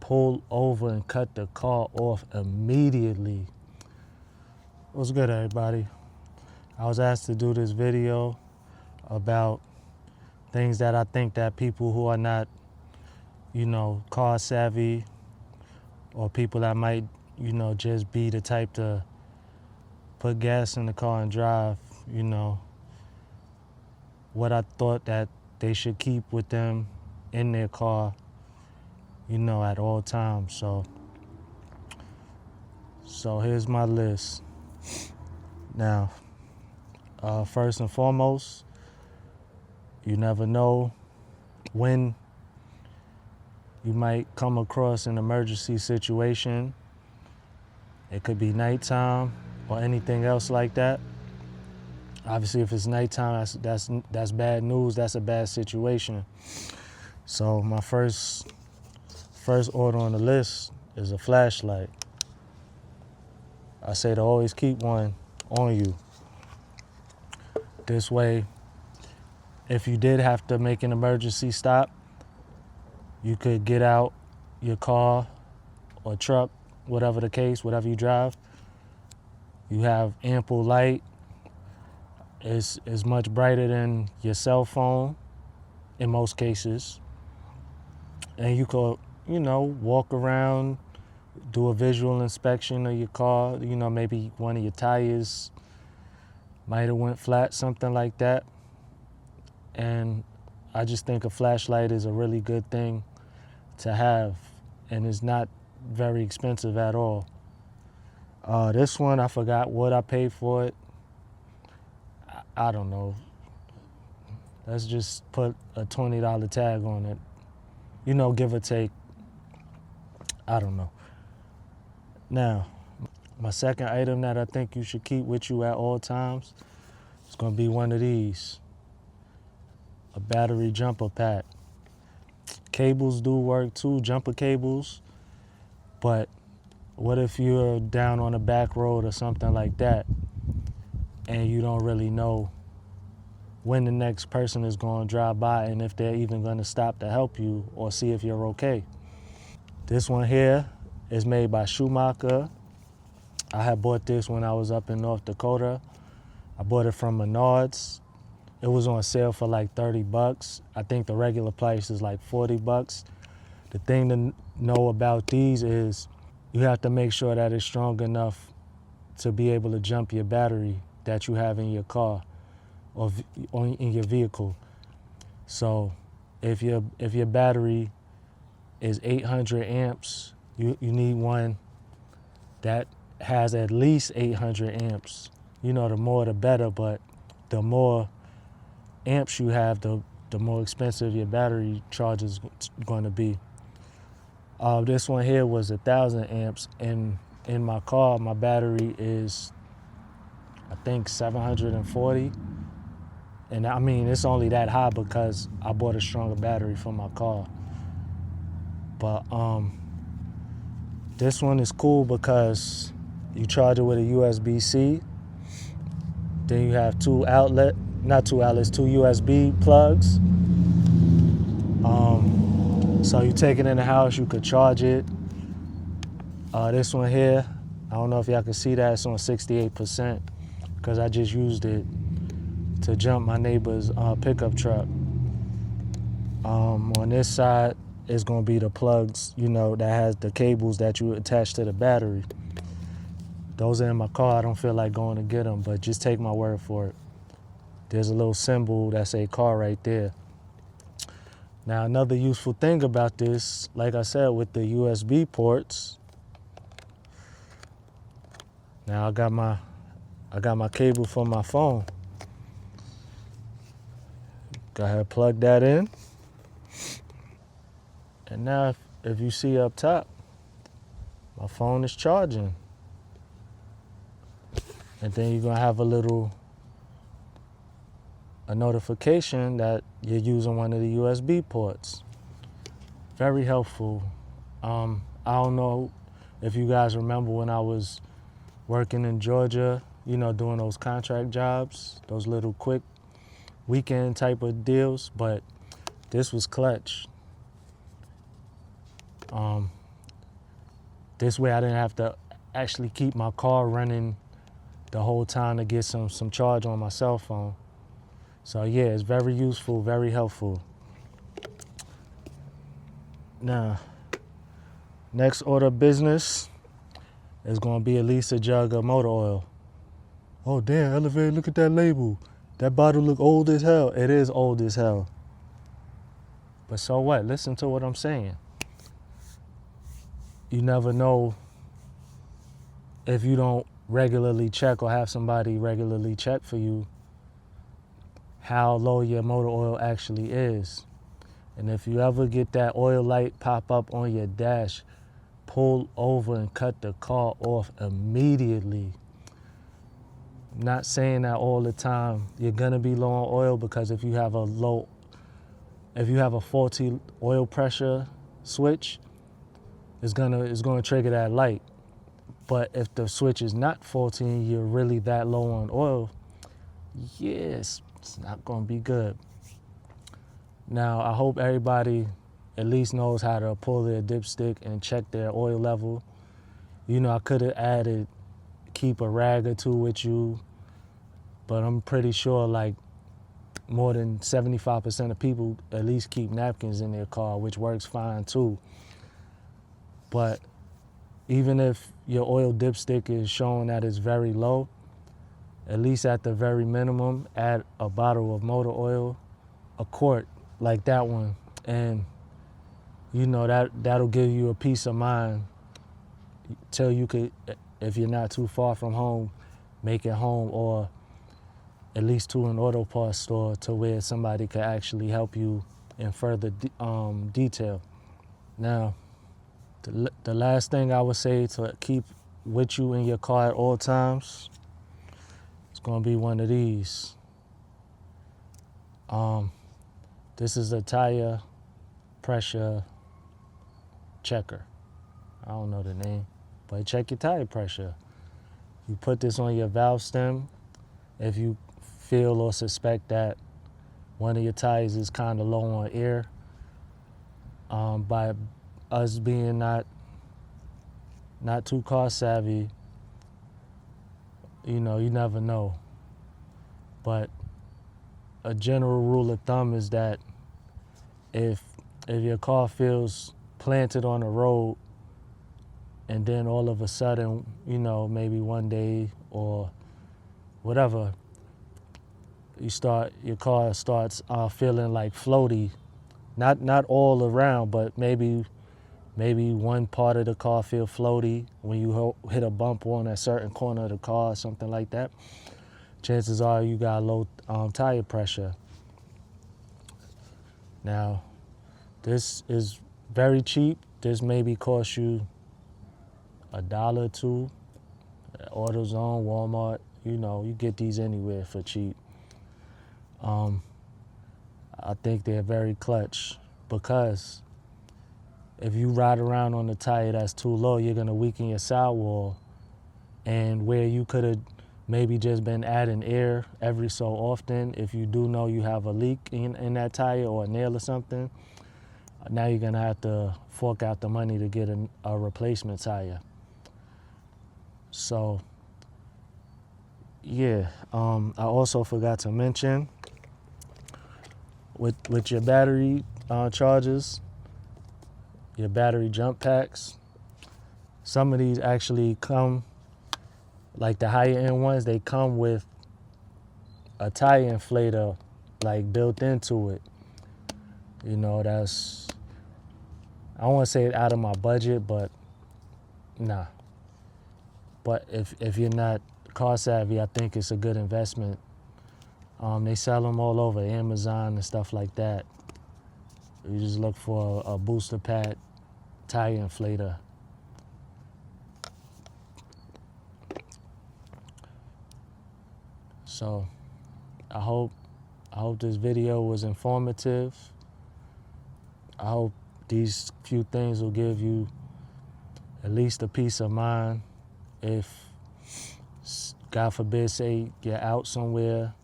pull over and cut the car off immediately. What's good, everybody? I was asked to do this video about things that I think that people who are not, car savvy, or people that might, just be the type to put gas in the car and drive, what I thought that they should keep with them in their car, at all times. So here's my list. Now, first and foremost, you never know when you might come across an emergency situation. It could be nighttime or anything else like that. Obviously, if it's nighttime, that's bad news. That's a bad situation. So my first order on the list is a flashlight. I say to always keep one on you. This way, if you did have to make an emergency stop, you could get out your car or truck, whatever the case, whatever you drive. You have ample light. It's much brighter than your cell phone in most cases. And you could, walk around, do a visual inspection of your car. Maybe one of your tires might have went flat, something like that. And I just think a flashlight is a really good thing to have, and it's not very expensive at all. This one, I forgot what I paid for it. I don't know. Let's just put a $20 tag on it. Give or take. I don't know. Now, my second item that I think you should keep with you at all times is going to be one of these. A battery jumper pack. Cables do work too, jumper cables. But what if you're down on a back road or something like that and you don't really know when the next person is going to drive by and if they're even going to stop to help you or see if you're okay? This one here is made by Schumacher. I had bought this when I was up in North Dakota. I bought it from Menards. It was on sale for like $30. I think the regular price is like $40. The thing to know about these is you have to make sure that it's strong enough to be able to jump your battery that you have in your car or in your vehicle. So if your battery is 800 amps, you need one that has at least 800 amps. The more the better, but the more amps you have, the more expensive your battery charge is going to be. This one here was 1,000 amps, and in my car, my battery is, I think, 740. And I mean, it's only that high because I bought a stronger battery for my car. But this one is cool because you charge it with a USB-C. Then you have two USB plugs. So you take it in the house, you could charge it. This one here, I don't know if y'all can see that, it's on 68% because I just used it to jump my neighbor's pickup truck. On this side is going to be the plugs, that has the cables that you attach to the battery. Those are in my car. I don't feel like going to get them, but just take my word for it. There's a little symbol that say car right there. Now, another useful thing about this, like I said, with the USB ports. Now I got my cable for my phone. Go ahead, plug that in. And now if you see up top, my phone is charging. And then you're gonna have a notification that you're using one of the USB ports. Very helpful. I don't know if you guys remember when I was working in Georgia, doing those contract jobs, those little quick weekend type of deals, but this was clutch. This way I didn't have to actually keep my car running the whole time to get some charge on my cell phone. So yeah, it's very useful, very helpful. Now, next order of business is gonna be at least a jug of motor oil. Oh damn, elevator, look at that label. That bottle look old as hell. It is old as hell. But so what? Listen to what I'm saying. You never know if you don't regularly check or have somebody regularly check for you how low your motor oil actually is. And if you ever get that oil light pop up on your dash, pull over and cut the car off immediately. Not saying that all the time you're gonna be low on oil, because if you have a faulty oil pressure switch, it's gonna trigger that light. But if the switch is not faulty and you're really that low on oil, yes, it's not gonna be good. Now, I hope everybody at least knows how to pull their dipstick and check their oil level. You know, I could have keep a rag or two with you, but I'm pretty sure like more than 75% of people at least keep napkins in their car, which works fine too. But even if your oil dipstick is showing that it's very low, at least at the very minimum, add a bottle of motor oil, a quart like that one, and you know that'll give you a peace of mind till you could, if you're not too far from home, make it home, or at least to an auto parts store to where somebody could actually help you in further detail. Now, the last thing I would say to keep with you in your car at all times, it's gonna be one of these. This is a tire pressure checker. I don't know the name, but check your tire pressure. You put this on your valve stem if you feel or suspect that one of your tires is kind of low on air. By us being not too car savvy, you know, you never know. But a general rule of thumb is that if your car feels planted on the road, and then all of a sudden, you know, maybe one day or whatever, your car starts feeling like floaty, not all around, but maybe one part of the car feel floaty when you hit a bump on a certain corner of the car or something like that, chances are you got low tire pressure. Now, this is very cheap. This maybe cost you $1 or $2. AutoZone, Walmart, you know, you get these anywhere for cheap. I think they're very clutch, because if you ride around on a tire that's too low, you're gonna weaken your sidewall, and where you could have maybe just been adding air every so often, if you do know you have a leak in that tire or a nail or something, now you're gonna have to fork out the money to get a replacement tire. So yeah, I also forgot to mention with your battery chargers, your battery jump packs, some of these actually come, like the higher end ones, they come with a tire inflator like built into it. You know, that's, I don't want to say it out of my budget, but nah. But if you're not car savvy, I think it's a good investment. They sell them all over Amazon and stuff like that. You just look for a booster pack, tire inflator. So I hope this video was informative. I hope these few things will give you at least a peace of mind if, God forbid, say you're out somewhere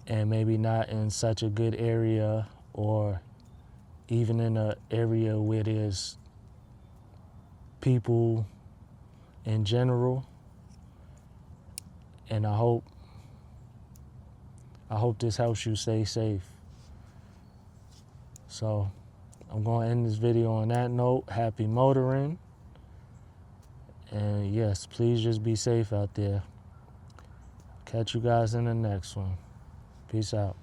and maybe not in such a good area, or even in an area where there's people in general. And I hope this helps you stay safe. So I'm going to end this video on that note. Happy motoring. And yes, please just be safe out there. Catch you guys in the next one. Peace out.